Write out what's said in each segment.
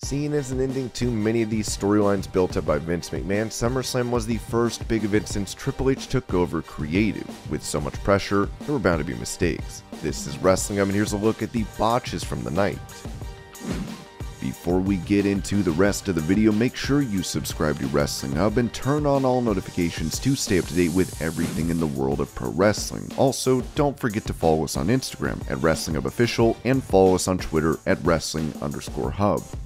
Seen as an ending to many of these storylines built up by Vince McMahon, SummerSlam was the first big event since Triple H took over creative. With so much pressure, there were bound to be mistakes. This is Wrestling Hub, and here's a look at the botches from the night. Before we get into the rest of the video, make sure you subscribe to Wrestling Hub and turn on all notifications to stay up to date with everything in the world of pro wrestling. Also, don't forget to follow us on Instagram at Wrestling Hub Official and follow us on Twitter at Wrestling_Hub.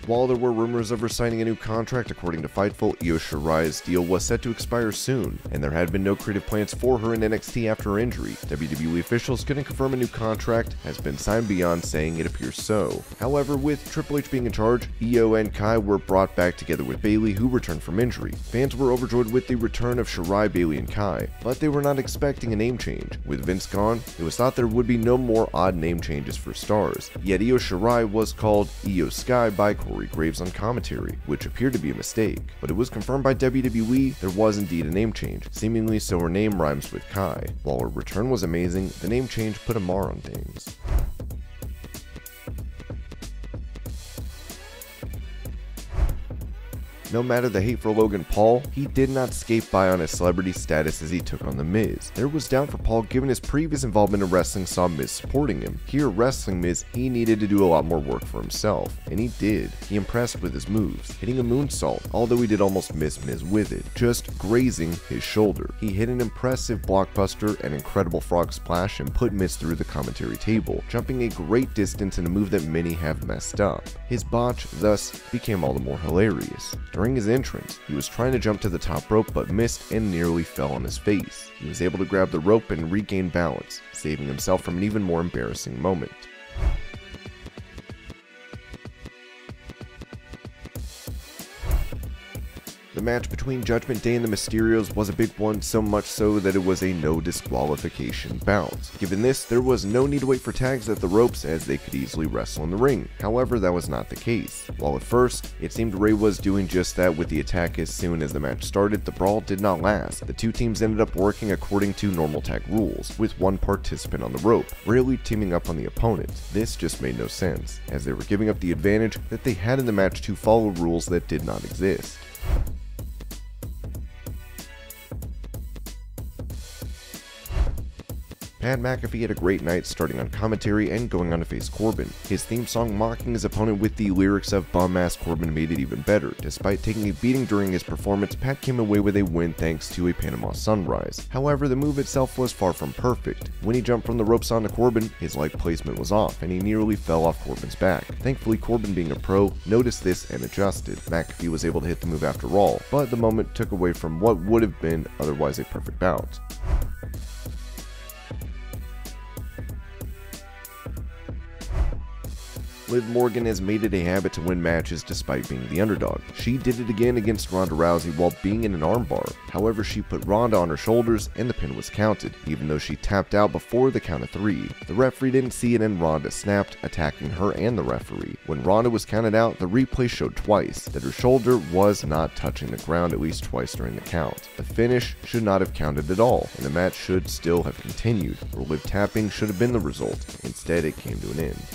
While there were rumors of her signing a new contract, according to Fightful, Io Shirai's deal was set to expire soon, and there had been no creative plans for her in NXT after her injury. WWE officials couldn't confirm a new contract has been signed beyond saying it appears so. However, with Triple H being in charge, Io and Kai were brought back together with Bayley, who returned from injury. Fans were overjoyed with the return of Shirai, Bayley, and Kai, but they were not expecting a name change. With Vince gone, it was thought there would be no more odd name changes for stars. Yet Io Shirai was called Io Sky by Corey Graves on commentary, which appeared to be a mistake, but it was confirmed by WWE there was indeed a name change, seemingly so her name rhymes with Kai. While her return was amazing, the name change put a mar on things. No matter the hate for Logan Paul, he did not skate by on his celebrity status as he took on The Miz. There was doubt for Paul given his previous involvement in wrestling saw Miz supporting him. Here, Wrestling Miz, he needed to do a lot more work for himself, and he did. He impressed with his moves, hitting a moonsault, although he did almost miss Miz with it, just grazing his shoulder. He hit an impressive blockbuster, an incredible frog splash, and put Miz through the commentary table, jumping a great distance in a move that many have messed up. His botch, thus, became all the more hilarious. During his entrance, he was trying to jump to the top rope but missed and nearly fell on his face. He was able to grab the rope and regain balance, saving himself from an even more embarrassing moment. The match between Judgment Day and the Mysterios was a big one, so much so that it was a no disqualification bout. Given this, there was no need to wait for tags at the ropes as they could easily wrestle in the ring. However, that was not the case. While at first, it seemed Ray was doing just that with the attack as soon as the match started, the brawl did not last. The two teams ended up working according to normal tag rules, with one participant on the rope, rarely teaming up on the opponent. This just made no sense, as they were giving up the advantage that they had in the match to follow rules that did not exist. Pat McAfee had a great night starting on commentary and going on to face Corbin. His theme song mocking his opponent with the lyrics of bum-ass Corbin made it even better. Despite taking a beating during his performance, Pat came away with a win thanks to a Panama Sunrise. However, the move itself was far from perfect. When he jumped from the ropes onto Corbin, his leg placement was off and he nearly fell off Corbin's back. Thankfully, Corbin, being a pro, noticed this and adjusted. McAfee was able to hit the move after all, but the moment took away from what would have been otherwise a perfect bout. Liv Morgan has made it a habit to win matches despite being the underdog. She did it again against Ronda Rousey while being in an armbar. However, she put Ronda on her shoulders and the pin was counted, even though she tapped out before the count of 3. The referee didn't see it and Ronda snapped, attacking her and the referee. When Ronda was counted out, the replay showed twice that her shoulder was not touching the ground at least twice during the count. The finish should not have counted at all, and the match should still have continued, or Liv tapping should have been the result. Instead, it came to an end.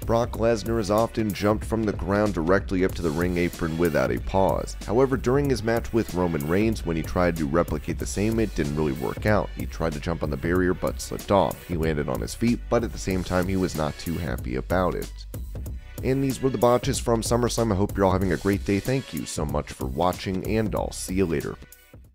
Brock Lesnar has often jumped from the ground directly up to the ring apron without a pause. However, during his match with Roman Reigns, when he tried to replicate the same, it didn't really work out. He tried to jump on the barrier but slipped off. He landed on his feet, but at the same time he was not too happy about it. And these were the botches from SummerSlam. I hope you're all having a great day. Thank you so much for watching, and I'll see you later.